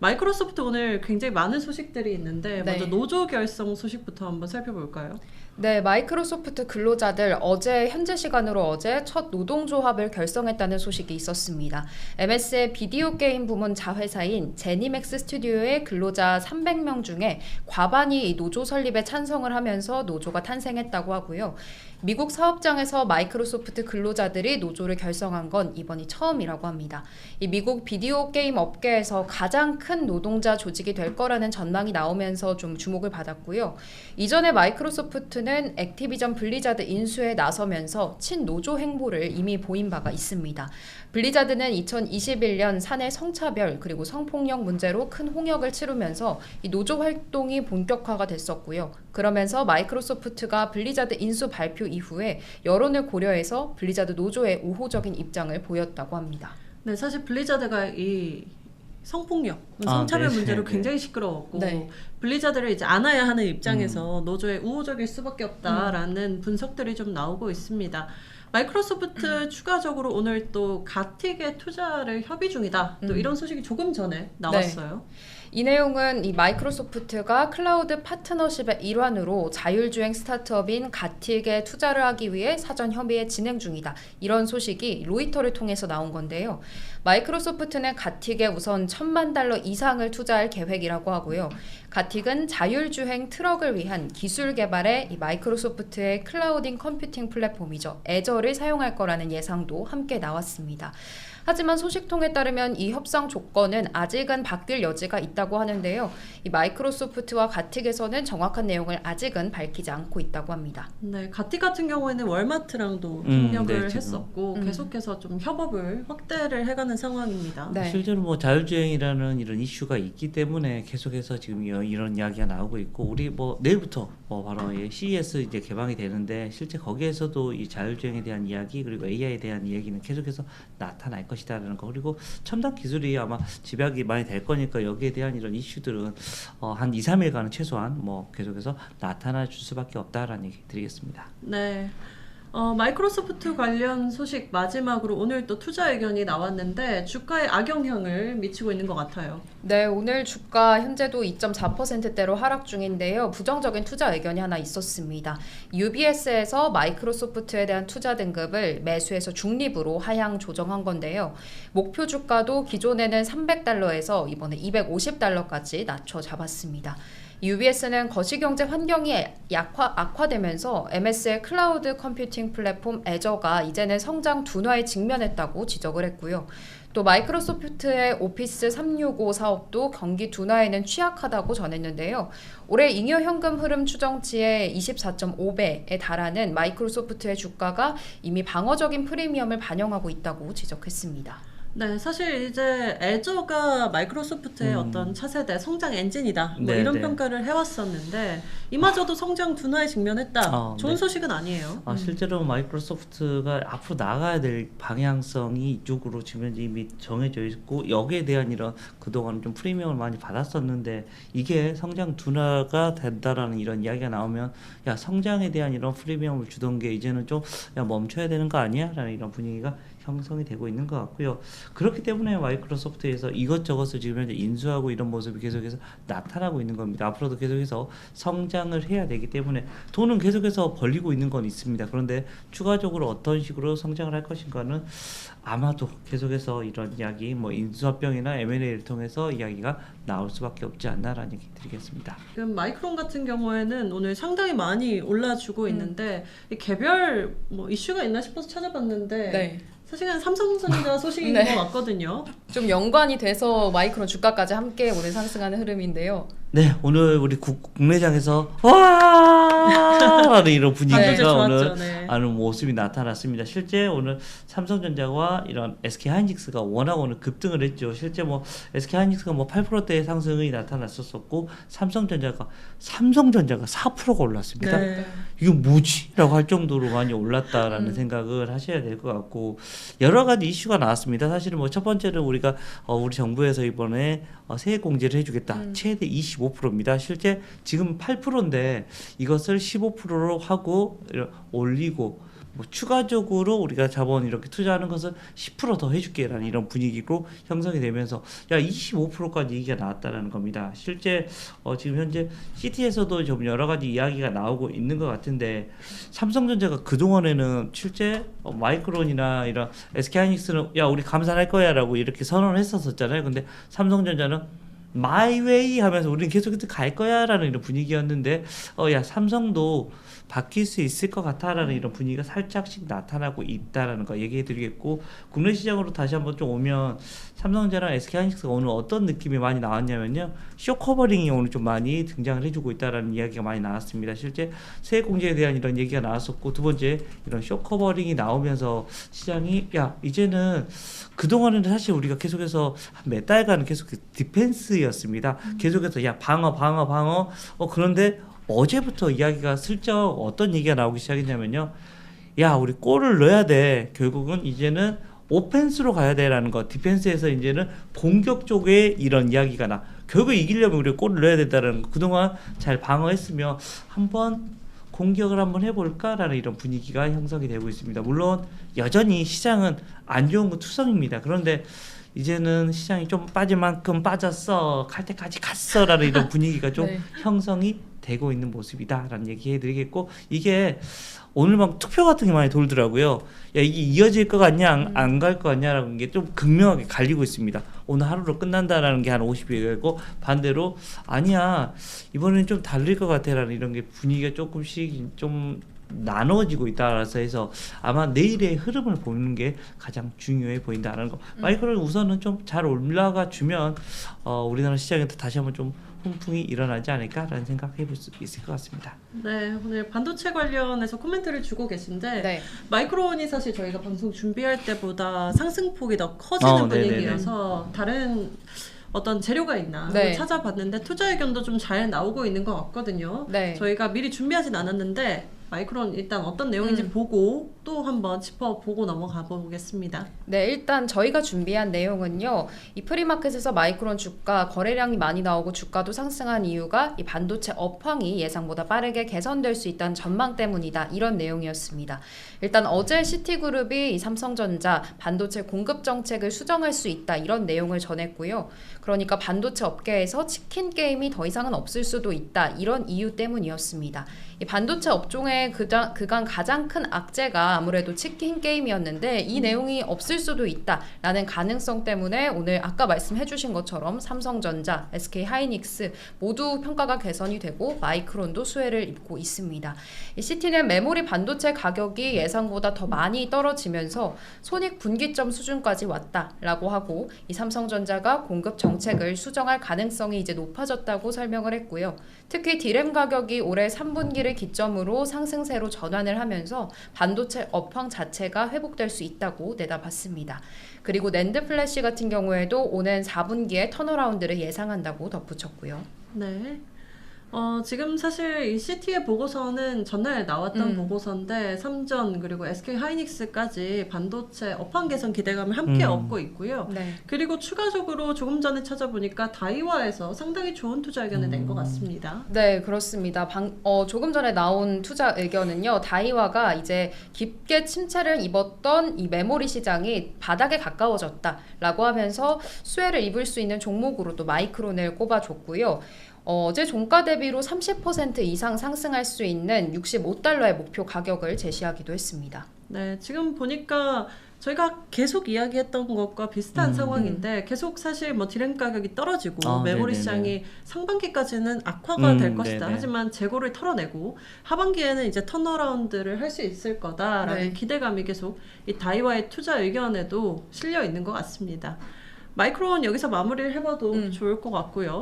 마이크로소프트 오늘 굉장히 많은 소식들이 있는데 네. 먼저 노조 결성 소식부터 한번 살펴볼까요? 네, 마이크로소프트 근로자들 현재 시간으로 어제 첫 노동조합을 결성했다는 소식이 있었습니다. MS의 비디오 게임 부문 자회사인 제니맥스 스튜디오의 근로자 300명 중에 과반이 이 노조 설립에 찬성을 하면서 노조가 탄생했다고 하고요. 미국 사업장에서 마이크로소프트 근로자들이 노조를 결성한 건 이번이 처음이라고 합니다. 이 미국 비디오 게임 업계에서 가장 큰 노동자 조직이 될 거라는 전망이 나오면서 좀 주목을 받았고요. 이전에 마이크로소프트는 액티비전 블리자드 인수에 나서면서 친노조 행보를 이미 보인 바가 있습니다. 블리자드는 2021년 사내 성차별 그리고 성폭력 문제로 큰 홍역을 치르면서 이 노조 활동이 본격화가 됐었고요. 그러면서 마이크로소프트가 블리자드 인수 발표 이후에 여론을 고려해서 블리자드 노조의 우호적인 입장을 보였다고 합니다. 네, 사실 블리자드가 이 성폭력, 성차별 네, 문제로 네. 굉장히 시끄러웠고 네. 블리자드를 이제 안아야 하는 입장에서 노조에 우호적일 수밖에 없다라는 분석들이 좀 나오고 있습니다. 마이크로소프트 추가적으로 오늘 또 가틱에 투자를 협의 중이다. 또 이런 소식이 조금 전에 나왔어요. 이 내용은 이 마이크로소프트가 클라우드 파트너십의 일환으로 자율주행 스타트업인 가틱에 투자를 하기 위해 사전 협의에 진행 중이다. 이런 소식이 로이터를 통해서 나온 건데요. 마이크로소프트는 가틱에 우선 $10,000,000 이상을 투자할 계획이라고 하고요. 가틱은 자율주행 트럭을 위한 기술 개발에 이 마이크로소프트의 클라우딩 컴퓨팅 플랫폼이죠. 애저를 사용할 거라는 예상도 함께 나왔습니다. 하지만 소식통에 따르면 이 협상 조건은 아직은 바뀔 여지가 있다고 하는데요. 이 마이크로소프트와 가틱에서는 정확한 내용을 아직은 밝히지 않고 있다고 합니다. 네, 가틱 같은 경우에는 월마트랑도 협력을 네, 지금. 했었고 계속해서 좀 협업을 확대를 해가는 상황입니다. 네. 실제로 뭐 자율주행이라는 이런 이슈가 있기 때문에 계속해서 지금 이런 이야기가 나오고 있고, 우리 뭐 내일부터 바로 CES 이제 개방이 되는데 실제 거기에서도 이 자율주행에 대한 이야기 그리고 AI에 대한 이야기는 계속해서 나타날 것이다라는 거, 그리고 첨단 기술이 아마 집약이 많이 될 거니까 여기에 대한 이런 이슈들은 한 2-3일간은 최소한 뭐 계속해서 나타날 수밖에 없다라는 얘기 드리겠습니다. 네. 마이크로소프트 관련 소식 마지막으로 오늘 또 투자 의견이 나왔는데 주가에 악영향을 미치고 있는 것 같아요. 네, 오늘 주가 현재도 2.4%대로 하락 중인데요. 부정적인 투자 의견이 하나 있었습니다. UBS에서 마이크로소프트에 대한 투자 등급을 매수해서 중립으로 하향 조정한 건데요. 목표 주가도 기존에는 $300에서 이번에 $250까지 낮춰 잡았습니다. UBS는 거시경제 환경이 악화되면서 MS의 클라우드 컴퓨팅 플랫폼 애저가 이제는 성장 둔화에 직면했다고 지적을 했고요. 또 마이크로소프트의 오피스 365 사업도 경기 둔화에는 취약하다고 전했는데요. 올해 잉여 현금 흐름 추정치의 24.5배에 달하는 마이크로소프트의 주가가 이미 방어적인 프리미엄을 반영하고 있다고 지적했습니다. 네, 사실 이제 애저가 마이크로소프트의 어떤 차세대 성장 엔진이다. 뭐 네, 이런 네. 평가를 해왔었는데 이마저도 성장 둔화에 직면했다. 좋은 네. 소식은 아니에요. 실제로 마이크로소프트가 앞으로 나가야 될 방향성이 이쪽으로 지금 이미 정해져 있고, 여기에 대한 이런 그동안 좀 프리미엄을 많이 받았었는데 이게 성장 둔화가 된다라는 이런 이야기가 나오면, 야, 성장에 대한 이런 프리미엄을 주던 게 이제는 좀 멈춰야 되는 거 아니야? 라는 이런 분위기가 형성이 되고 있는 것 같고요. 그렇기 때문에 마이크로소프트에서 이것저것을 지금 현재 인수하고 이런 모습이 계속해서 나타나고 있는 겁니다. 앞으로도 계속해서 성장을 해야 되기 때문에 돈은 계속해서 벌리고 있는 건 있습니다. 그런데 추가적으로 어떤 식으로 성장을 할 것인가는 아마도 계속해서 이런 이야기, 뭐 인수합병이나 M&A를 통해서 이야기가 나올 수밖에 없지 않나라는 얘기 드리겠습니다. 지금 마이크론 같은 경우에는 오늘 상당히 많이 올라주고 있는데 이 개별 뭐 이슈가 있나 싶어서 찾아봤는데 네. 사실은 삼성전자 소식인 네. 것 같거든요. 좀 연관이 돼서 마이크론 주가까지 함께 오늘 상승하는 흐름인데요. 네, 오늘 우리 국내장에서 와라는 이런 분위기가 네, 좋았죠. 오늘 네. 하는 모습이 나타났습니다. 실제 오늘 삼성전자와 이런 SK하이닉스가 워낙 오늘 급등을 했죠. 실제 뭐 SK하이닉스가 뭐 8%대의 상승이 나타났었고 삼성전자가 4%가 올랐습니다. 네. 이거 뭐지? 라고 할 정도로 많이 올랐다라는 생각을 하셔야 될 것 같고, 여러 가지 이슈가 나왔습니다. 사실은 뭐 첫 번째는 우리가 우리 정부에서 이번에 세액 공제를 해주겠다. 최대 25%입니다. 실제 지금 8%인데 이것을 15%로 하고 올리고 뭐 추가적으로 우리가 자본 이렇게 투자하는 것을 10% 더 해줄게라는 이런 분위기로 형성이 되면서 야 25%까지 얘기가 나왔다는 겁니다. 실제 지금 현재 CT에서도 좀 여러 가지 이야기가 나오고 있는 것 같은데 삼성전자가 그 동안에는 실제 마이크론이나 이런 SK하이닉스는 야 우리 감산할 거야라고 이렇게 선언을 했었잖아요. 근데 삼성전자는 마이웨이 하면서 우리는 계속해서 갈 거야라는 이런 분위기였는데 야 삼성도 바뀔 수 있을 것 같아라는 이런 분위기가 살짝씩 나타나고 있다라는 거 얘기해드리겠고, 국내 시장으로 다시 한번 좀 오면 삼성전자랑 SK하이닉스가 오늘 어떤 느낌이 많이 나왔냐면요, 쇼 커버링이 오늘 좀 많이 등장을 해주고 있다라는 이야기가 많이 나왔습니다. 실제 세액 공제에 대한 이런 얘기가 나왔었고, 두 번째 이런 쇼 커버링이 나오면서 시장이 야 이제는 그동안에는 사실 우리가 계속해서 한 몇 달간 계속 디펜스였습니다. 계속해서 야 방어 그런데 어제부터 이야기가 슬쩍 어떤 얘기가 나오기 시작했냐면요, 야 우리 골을 넣어야 돼, 결국은 이제는 오펜스로 가야 돼라는 거, 디펜스에서 이제는 공격 쪽에 이런 이야기가 나, 결국 이기려면 우리 골을 넣어야 된다는 거, 그동안 잘 방어했으며 한번 공격을 한번 해볼까라는 이런 분위기가 형성이 되고 있습니다. 물론 여전히 시장은 안 좋은 건 투성입니다. 그런데 이제는 시장이 좀 빠질 만큼 빠졌어, 갈 때까지 갔어라는 이런 분위기가 좀 네. 형성이 되고 있는 모습이다라는 얘기 해드리겠고, 이게 오늘 막 투표 같은 게 많이 돌더라고요. 야 이게 이어질 것 같냐 안 갈 것 같냐라는 게 좀 극명하게 갈리고 있습니다. 오늘 하루로 끝난다라는 게 한 50이고, 반대로 아니야 이번에는 좀 다를 것 같아라는 이런 게 분위기가 조금씩 좀 나눠지고 있다라서 해서 아마 내일의 흐름을 보는 게 가장 중요해 보인다라는 거. 마이크론 우선은 좀 잘 올라가 주면 우리나라 시장에도 다시 한번 좀 훈풍이 일어나지 않을까라는 생각해 볼 수 있을 것 같습니다. 네, 오늘 반도체 관련해서 코멘트를 주고 계신데, 네. 마이크론이 사실 저희가 방송 준비할 때보다 상승폭이 더 커지는 분위기여서 다른 어떤 재료가 있나 네. 찾아봤는데 투자 의견도 좀 잘 나오고 있는 것 같거든요. 네. 저희가 미리 준비하진 않았는데 마이크론 일단 어떤 내용인지 보고 또 한번 짚어보고 넘어가 보겠습니다. 네, 일단 저희가 준비한 내용은요, 이 프리마켓에서 마이크론 주가 거래량이 많이 나오고 주가도 상승한 이유가 이 반도체 업황이 예상보다 빠르게 개선될 수 있다는 전망 때문이다, 이런 내용이었습니다. 일단 어제 시티그룹이 이 삼성전자 반도체 공급 정책을 수정할 수 있다, 이런 내용을 전했고요. 그러니까 반도체 업계에서 치킨 게임이 더 이상은 없을 수도 있다, 이런 이유 때문이었습니다. 이 반도체 업종의 그간 가장 큰 악재가 아무래도 치킨 게임이었는데, 이 내용이 없을 수도 있다라는 가능성 때문에 오늘 아까 말씀해주신 것처럼 삼성전자, SK하이닉스 모두 평가가 개선이 되고 마이크론도 수혜를 입고 있습니다. 이 시티는 메모리 반도체 가격이 예상보다 더 많이 떨어지면서 손익분기점 수준까지 왔다라고 하고, 이 삼성전자가 공급 정책을 수정할 가능성이 이제 높아졌다고 설명을 했고요. 특히 디램 가격이 올해 3분기를 기점으로 상승세로 전환을 하면서 반도체 업황 자체가 회복될 수 있다고 내다봤습니다. 그리고 낸드 플래시 같은 경우에도 오는 4분기에 턴어라운드를 예상한다고 덧붙였고요. 네. 지금 사실 이 CT의 보고서는 전날 나왔던 보고서인데 삼전 그리고 SK하이닉스까지 반도체 업황 개선 기대감을 함께 얻고 있고요. 네. 그리고 추가적으로 조금 전에 찾아보니까 다이와에서 상당히 좋은 투자 의견을 낸 것 같습니다. 네, 그렇습니다. 조금 전에 나온 투자 의견은요, 다이와가 이제 깊게 침체를 입었던 이 메모리 시장이 바닥에 가까워졌다라고 하면서 수혜를 입을 수 있는 종목으로도 마이크론을 꼽아줬고요. 어제 종가 대비로 30% 이상 상승할 수 있는 65달러의 목표 가격을 제시하기도 했습니다. 네, 지금 보니까 저희가 계속 이야기했던 것과 비슷한 상황인데 계속 사실 뭐 디램 가격이 떨어지고 메모리 네네네. 시장이 상반기까지는 악화가 될 것이다. 네네. 하지만 재고를 털어내고 하반기에는 이제 턴어라운드를 할 수 있을 거다라는 네. 기대감이 계속 이 다이와의 투자 의견에도 실려 있는 것 같습니다. 마이크론 여기서 마무리를 해봐도 좋을 것 같고요.